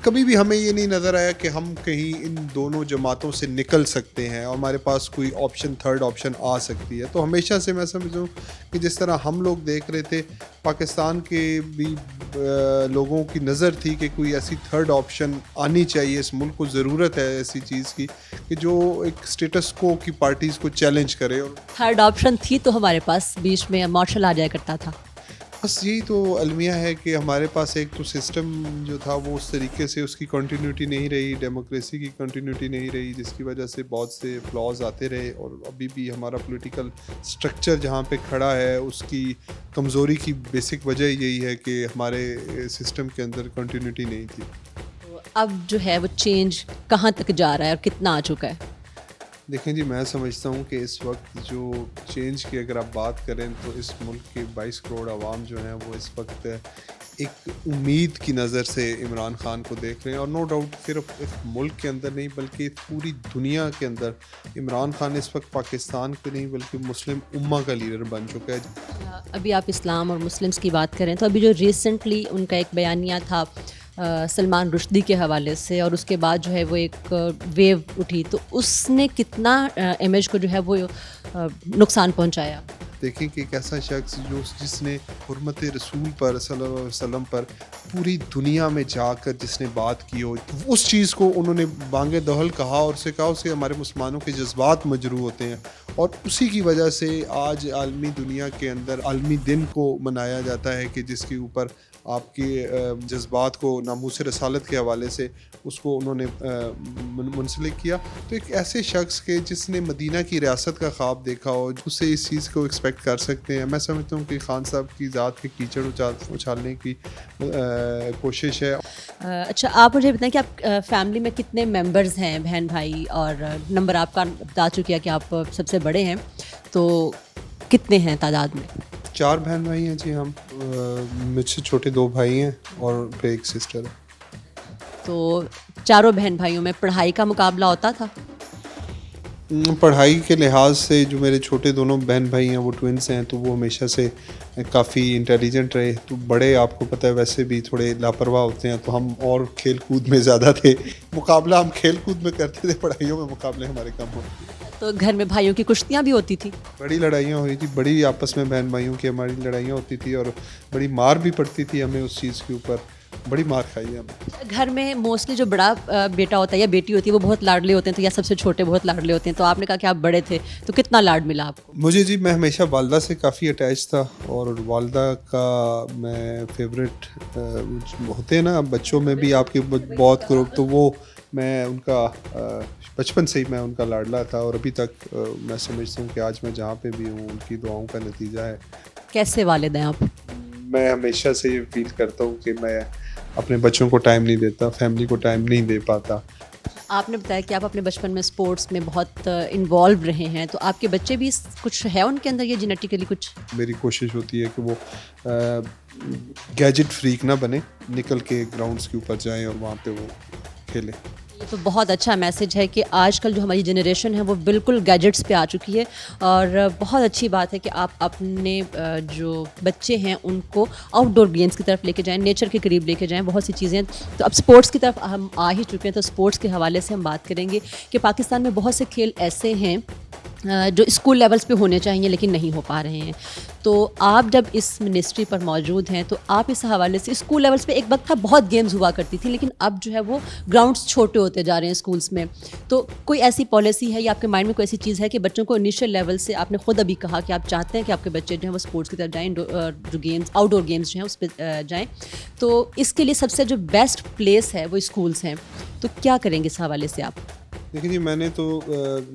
کبھی بھی ہمیں یہ نہیں نظر آیا کہ ہم کہیں ان دونوں جماعتوں سے نکل سکتے ہیں اور ہمارے پاس کوئی آپشن تھرڈ آپشن آ سکتی ہے. تو ہمیشہ سے میں سمجھتا ہوں کہ جس طرح ہم لوگ دیکھ رہے تھے, پاکستان کے بھی لوگوں کی نظر تھی کہ کوئی ایسی تھرڈ آپشن آنی چاہیے, اس ملک کو ضرورت ہے ایسی چیز کی کہ جو ایک اسٹیٹس کو کی پارٹیز کو چیلنج کرے. اور تھرڈ آپشن تھی تو ہمارے پاس بیچ میں مارشل آ جایا کرتا تھا. بس یہی تو المیہ ہے کہ ہمارے پاس ایک تو سسٹم جو تھا وہ اس طریقے سے اس کی کنٹینیوٹی نہیں رہی, ڈیموکریسی کی کنٹینیوٹی نہیں رہی, جس کی وجہ سے بہت سے فلاز آتے رہے. اور ابھی بھی ہمارا پولیٹیکل سٹرکچر جہاں پہ کھڑا ہے اس کی کمزوری کی بیسک وجہ یہی ہے کہ ہمارے سسٹم کے اندر کنٹینیوٹی نہیں تھی. تو اب جو ہے وہ چینج کہاں تک جا رہا ہے اور کتنا آ چکا ہے؟ دیکھیں جی, میں سمجھتا ہوں کہ اس وقت جو چینج کی اگر آپ بات کریں تو اس ملک کے 22 کروڑ عوام جو ہیں وہ اس وقت ایک امید کی نظر سے عمران خان کو دیکھ رہے ہیں. اور نو ڈاؤٹ صرف اس ملک کے اندر نہیں بلکہ پوری دنیا کے اندر عمران خان اس وقت پاکستان کے نہیں بلکہ مسلم امہ کا لیڈر بن چکا ہے. ابھی آپ اسلام اور مسلمس کی بات کریں تو ابھی جو ریسنٹلی ان کا ایک بیانیہ تھا سلمان رشدی کے حوالے سے, اور اس کے بعد جو ہے وہ ایک ویو اٹھی, تو اس نے کتنا امیج کو جو ہے وہ نقصان پہنچایا؟ دیکھیں کہ ایک ایسا شخص جس نے حرمت رسول پر صلی اللہ علیہ وسلم پر پوری دنیا میں جا کر جس نے بات کی ہو, اس چیز کو انہوں نے بانگ دہل کہا اور اسے کہا اس سے ہمارے مسلمانوں کے جذبات مجروح ہوتے ہیں. اور اسی کی وجہ سے آج عالمی دنیا کے اندر عالمی دن کو منایا جاتا ہے کہ جس کے اوپر آپ کے جذبات کو ناموس رسالت کے حوالے سے اس کو انہوں نے منسلک کیا. تو ایک ایسے شخص کے جس نے مدینہ کی ریاست کا خواب دیکھا ہو, اس سے اس چیز کو ایکسپیکٹ کر سکتے ہیں. میں سمجھتا ہوں کہ خان صاحب کی ذات کے کیچڑ اچھالنے کی کوشش ہے. اچھا, آپ مجھے بتائیں کہ آپ فیملی میں کتنے ممبرز ہیں, بہن بھائی, اور نمبر آپ کا بتا چکی ہے کہ آپ سب سے بڑے ہیں, تو کتنے ہیں تعداد میں؟ 4 بہن بھائی ہیں جی. ہم مجھ سے چھوٹے 2 بھائی ہیں اور پھر ایک سسٹر ہے. تو چاروں بہن بھائیوں میں پڑھائی کا مقابلہ ہوتا تھا؟ پڑھائی کے لحاظ سے جو میرے چھوٹے دونوں بہن بھائی ہیں وہ ٹوئنس ہیں, تو وہ ہمیشہ سے کافی انٹیلیجنٹ رہے. تو بڑے آپ کو پتہ ہے ویسے بھی تھوڑے لاپرواہ ہوتے ہیں, تو ہم اور کھیل کود میں زیادہ تھے. مقابلہ ہم کھیل کود میں کرتے تھے, پڑھائیوں میں مقابلے ہمارے کم ہوتے تھے. تو گھر میں بھائیوں کی کشتیاں بھی ہوتی تھی؟ بڑی لڑائیاں ہوئی تھی, بڑی آپس میں بہن بھائیوں کی ہماری لڑائیاں ہوتی تھی, اور بڑی مار بھی پڑتی تھی ہمیں اس چیز کے اوپر, بڑی مار کھائی ہے ہم. گھر میں موسٹلی جو بڑا بیٹا ہوتا ہے یا بیٹی ہوتی ہے وہ بہت لاڈلے ہوتے ہیں, تو یا سب سے چھوٹے بہت لاڈلے ہوتے ہیں, تو آپ نے کہا کہ آپ بڑے تھے, تو کتنا لاڈ ملا آپ کو؟ مجھے جی, میں ہمیشہ والدہ سے کافی اٹیچ تھا, اور والدہ کا میں فیوریٹ ہوتے ہیں نا بچوں میں بھی آپ کے بہت کرو, تو وہ میں ان کا بچپن سے ہی میں ان کا لاڈلا تھا, اور ابھی تک میں سمجھتا ہوں کہ آج میں جہاں پہ بھی ہوں ان کی دعاؤں کا نتیجہ ہے. کیسے والد ہیں آپ؟ میں ہمیشہ سے یہ فیل کرتا ہوں کہ میں اپنے بچوں کو ٹائم نہیں دیتا, فیملی کو ٹائم نہیں دے پاتا. آپ نے بتایا کہ آپ اپنے بچپن میں سپورٹس میں بہت انوالو رہے ہیں, تو آپ کے بچے بھی کچھ ہے ان کے اندر یہ جینیٹیکلی کچھ؟ میری کوشش ہوتی ہے کہ وہ گیجٹ فریک نہ بنے, نکل کے گراؤنڈس کے اوپر جائیں اور وہاں پہ وہ کھیلیں. یہ تو بہت اچھا میسج ہے کہ آج کل جو ہماری جنریشن ہے وہ بالکل گیجٹس پہ آ چکی ہے, اور بہت اچھی بات ہے کہ آپ اپنے جو بچے ہیں ان کو آؤٹ ڈور گیمس کی طرف لے کے جائیں, نیچر کے قریب لے کے جائیں. بہت سی چیزیں, تو اب سپورٹس کی طرف ہم آ ہی چکے ہیں, تو سپورٹس کے حوالے سے ہم بات کریں گے کہ پاکستان میں بہت سے کھیل ایسے ہیں جو اسکول لیولس پہ ہونے چاہیے لیکن نہیں ہو پا رہے ہیں. تو آپ جب اس منسٹری پر موجود ہیں تو آپ اس حوالے سے, اسکول لیولس پہ ایک وقت تھا بہت گیمز ہوا کرتی تھی, لیکن اب جو ہے وہ گراؤنڈس چھوٹے ہوتے جا رہے ہیں اسکولس میں, تو کوئی ایسی پالیسی ہے یا آپ کے مائنڈ میں کوئی ایسی چیز ہے کہ بچوں کو انیشیل لیول سے, آپ نے خود ابھی کہا کہ آپ چاہتے ہیں کہ آپ کے بچے جو ہیں وہ اسپورٹس کی طرف جائیں, جو گیمز آؤٹ ڈور گیمز جو ہیں اس پہ جائیں, تو اس کے لیے سب سے جو بیسٹ پلیس ہے وہ اسکولس ہیں, تو کیا کریں گے اس حوالے سے آپ؟ دیکھیں جی, میں نے تو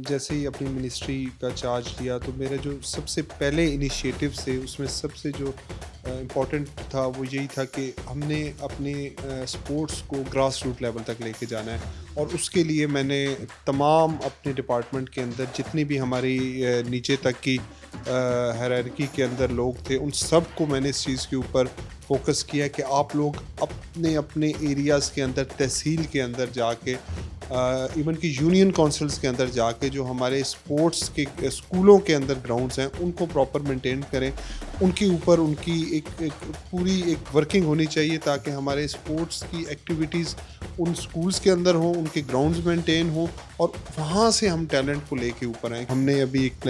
جیسے ہی اپنی منسٹری کا چارج لیا تو میرے جو سب سے پہلے انیشیٹو تھے اس میں سب سے جو امپورٹنٹ تھا وہ یہی تھا کہ ہم نے اپنے سپورٹس کو گراس روٹ لیول تک لے کے جانا ہے. اور اس کے لیے میں نے تمام اپنے ڈپارٹمنٹ کے اندر جتنی بھی ہماری نیچے تک کی ہیرارکی کے اندر لوگ تھے ان سب کو میں نے اس چیز کے اوپر فوکس کیا کہ آپ لوگ اپنے ایریاز کے اندر, تحصیل کے اندر جا کے, ایون کہ یونین کونسلز کے اندر جا کے جو ہمارے اسپورٹس کے اسکولوں کے اندر گراؤنڈز ہیں ان کو پراپر مینٹین کریں. ان کے اوپر ان کی ایک پوری ایک ورکنگ ہونی چاہیے تاکہ ہمارے اسپورٹس کی ایکٹیویٹیز ان سکولز کے اندر ہوں, ان کے گراؤنڈز مینٹین ہوں, اور وہاں سے ہم ٹیلنٹ کو لے کے اوپر آئیں. ہم نے ابھی ایک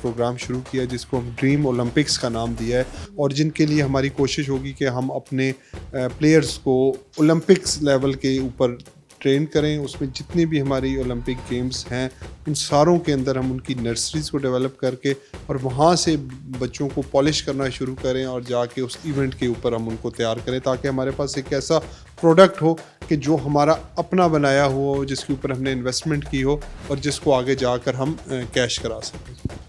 پروگرام شروع کیا جس کو ہم ڈریم اولمپکس کا نام دیا ہے, اور جن کے لیے ہماری کوشش ہوگی کہ ہم اپنے پلیئرز کو اولمپکس لیول کے اوپر ٹرین کریں. اس میں جتنی بھی ہماری اولمپک گیمز ہیں ان ساروں کے اندر ہم ان کی نرسریز کو ڈیولپ کر کے اور وہاں سے بچوں کو پالش کرنا شروع کریں, اور جا کے اس ایونٹ کے اوپر ہم ان کو تیار کریں, تاکہ ہمارے پاس ایک ایسا پروڈکٹ ہو کہ جو ہمارا اپنا بنایا ہو, جس کے اوپر ہم نے انویسٹمنٹ کی ہو, اور جس کو آگے جا کر ہم کیش کرا سکیں.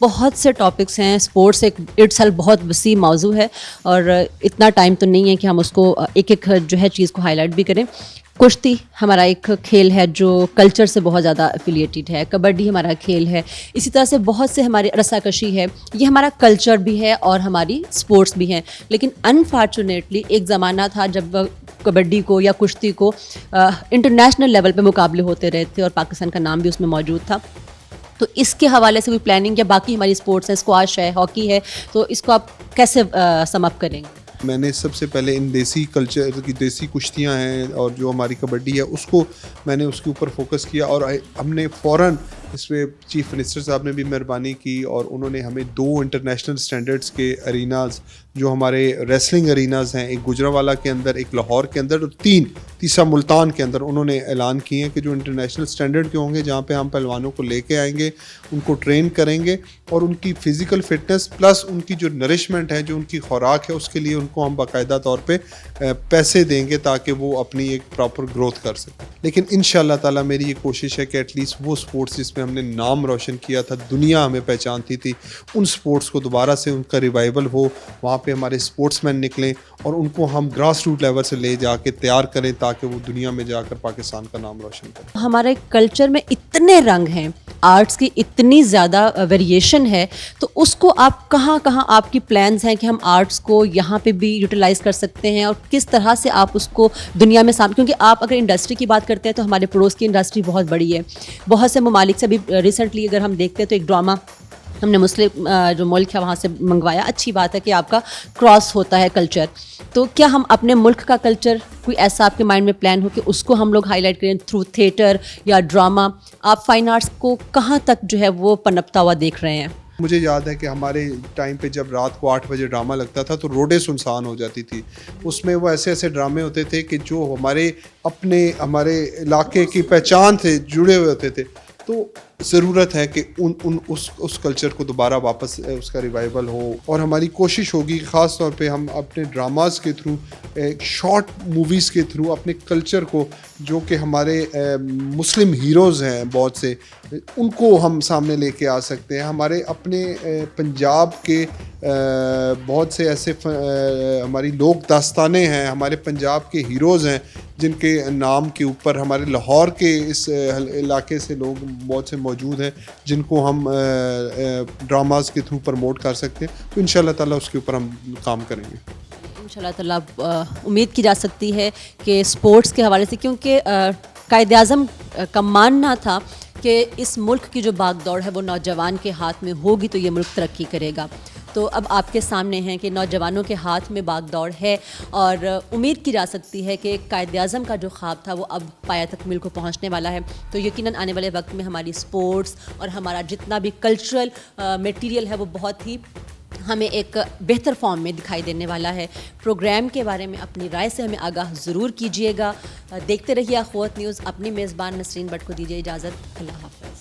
بہت سے ٹاپکس ہیں. اسپورٹس ایک اٹ سیلف بہت وسیع موضوع ہے, اور اتنا ٹائم تو نہیں ہے کہ ہم اس کو ایک ایک جو ہے چیز کو ہائی لائٹ بھی کریں. کشتی ہمارا ایک کھیل ہے جو کلچر سے بہت زیادہ افیلیٹڈ ہے. کبڈی ہمارا کھیل ہے. اسی طرح سے بہت سے ہمارے رسا کشی ہے, یہ ہمارا کلچر بھی ہے اور ہماری اسپورٹس بھی ہیں. لیکن انفارچونیٹلی ایک زمانہ تھا جب کبڈی کو یا کشتی کو انٹرنیشنل لیول پہ مقابلے ہوتے رہے تھے, اور پاکستان کا نام بھی اس میں موجود تھا. تو اس کے حوالے سے کوئی پلاننگ یا باقی ہماری اسپورٹس ہیں, اسکواش ہے, ہاکی ہے, تو اس کو آپ کیسے سم اپ کریں گے؟ میں نے سب سے پہلے ان دیسی کلچر کی دیسی کشتیاں ہیں اور جو ہماری کبڈی ہے اس کو میں نے اس کے اوپر فوکس کیا, اور ہم نے فوراً اس میں چیف منسٹر صاحب نے بھی مہربانی کی, اور انہوں نے ہمیں 2 انٹرنیشنل سٹینڈرڈز کے اریناز جو ہمارے ریسلنگ اریناز ہیں, ایک گجرانوالہ کے اندر, ایک لاہور کے اندر, اور تیسرا ملتان کے اندر, انہوں نے اعلان کیے ہیں کہ جو انٹرنیشنل سٹینڈرڈ کے ہوں گے, جہاں پہ ہم پہلوانوں کو لے کے آئیں گے, ان کو ٹرین کریں گے, اور ان کی فزیکل فٹنس پلس ان کی جو نرشمنٹ ہے, جو ان کی خوراک ہے, اس کے لیے ان کو ہم باقاعدہ طور پہ پیسے دیں گے تاکہ وہ اپنی ایک پراپر گروتھ کر سکیں. لیکن انشاءاللہ تعالیٰ میری یہ کوشش ہے کہ ایٹ لیسٹ وہ سپورٹس جس میں ہم نے نام روشن کیا تھا, دنیا ہمیں پہچانتی تھی, ان سپورٹس کو دوبارہ سے ان کا ریوائول ہو, وہاں پہ ہمارے اسپورٹس مین نکلیں, اور ان کو ہم گراس روٹ لیول سے لے جا کے تیار کریں تاکہ وہ دنیا میں جا کر پاکستان کا نام روشن کریں. ہمارے کلچر میں اتنے رنگ ہیں, آرٹس کی اتنی زیادہ ویریشن ہے, تو اس کو آپ کہاں آپ کی پلانز ہیں کہ ہم آرٹس کو یہاں پہ بھی یوٹیلائز کر سکتے ہیں, اور کس طرح سے آپ اس کو دنیا میں سامنے, کیونکہ آپ اگر انڈسٹری کی بات کرتے ہیں تو ہمارے پڑوس کی انڈسٹری بہت بڑی ہے. بہت سے ممالک سے بھی ریسنٹلی اگر ہم دیکھتے ہیں تو ایک ڈرامہ ہم نے مسلم جو ملک ہے وہاں سے منگوایا. اچھی بات ہے کہ آپ کا کراس ہوتا ہے کلچر. تو کیا ہم اپنے ملک کا کلچر کوئی ایسا آپ کے مائنڈ میں پلان ہو کہ اس کو ہم لوگ ہائی لائٹ کریں تھرو تھیٹر یا ڈرامہ؟ آپ فائن آرٹس کو کہاں تک جو ہے وہ پنپتا ہوا دیکھ رہے ہیں؟ مجھے یاد ہے کہ ہمارے ٹائم پہ جب رات کو 8 بجے ڈرامہ لگتا تھا تو روڈیں سنسان ہو جاتی تھی. اس میں وہ ایسے ڈرامے ہوتے تھے کہ جو ہمارے علاقے کی پہچان سے جڑے ہوئے ہوتے تھے. تو ضرورت ہے کہ اس کلچر کو دوبارہ واپس اس کا ریوائول ہو, اور ہماری کوشش ہوگی خاص طور پہ ہم اپنے ڈراماز کے تھرو, شارٹ موویز کے تھرو اپنے کلچر کو, جو کہ ہمارے مسلم ہیروز ہیں بہت سے, ان کو ہم سامنے لے کے آ سکتے ہیں. ہمارے اپنے پنجاب کے بہت سے ایسے ہماری لوک داستانیں ہیں, ہمارے پنجاب کے ہیروز ہیں جن کے نام کے اوپر ہمارے لاہور کے اس علاقے سے لوگ بہت سے موجود ہیں جن کو ہم ڈراماز کے تھرو پروموٹ کر سکتے ہیں. تو انشاءاللہ تعالیٰ اس کے اوپر ہم کام کریں گے. انشاءاللہ تعالیٰ امید کی جا سکتی ہے کہ اسپورٹس کے حوالے سے, کیونکہ قائد اعظم کا ماننا تھا کہ اس ملک کی جو باغ دوڑ ہے وہ نوجوان کے ہاتھ میں ہوگی تو یہ ملک ترقی کرے گا. تو اب آپ کے سامنے ہیں کہ نوجوانوں کے ہاتھ میں باغ دوڑ ہے, اور امید کی جا سکتی ہے کہ قائد اعظم کا جو خواب تھا وہ اب پایہ تکمیل کو پہنچنے والا ہے. تو یقیناً آنے والے وقت میں ہماری اسپورٹس اور ہمارا جتنا بھی کلچرل میٹیریل ہے وہ بہت ہی ہمیں ایک بہتر فارم میں دکھائی دینے والا ہے. پروگرام کے بارے میں اپنی رائے سے ہمیں آگاہ ضرور کیجیے گا. دیکھتے رہیے اخوت نیوز. اپنی میزبان نسرین بٹ کو دیجیے اجازت. اللہ حافظ.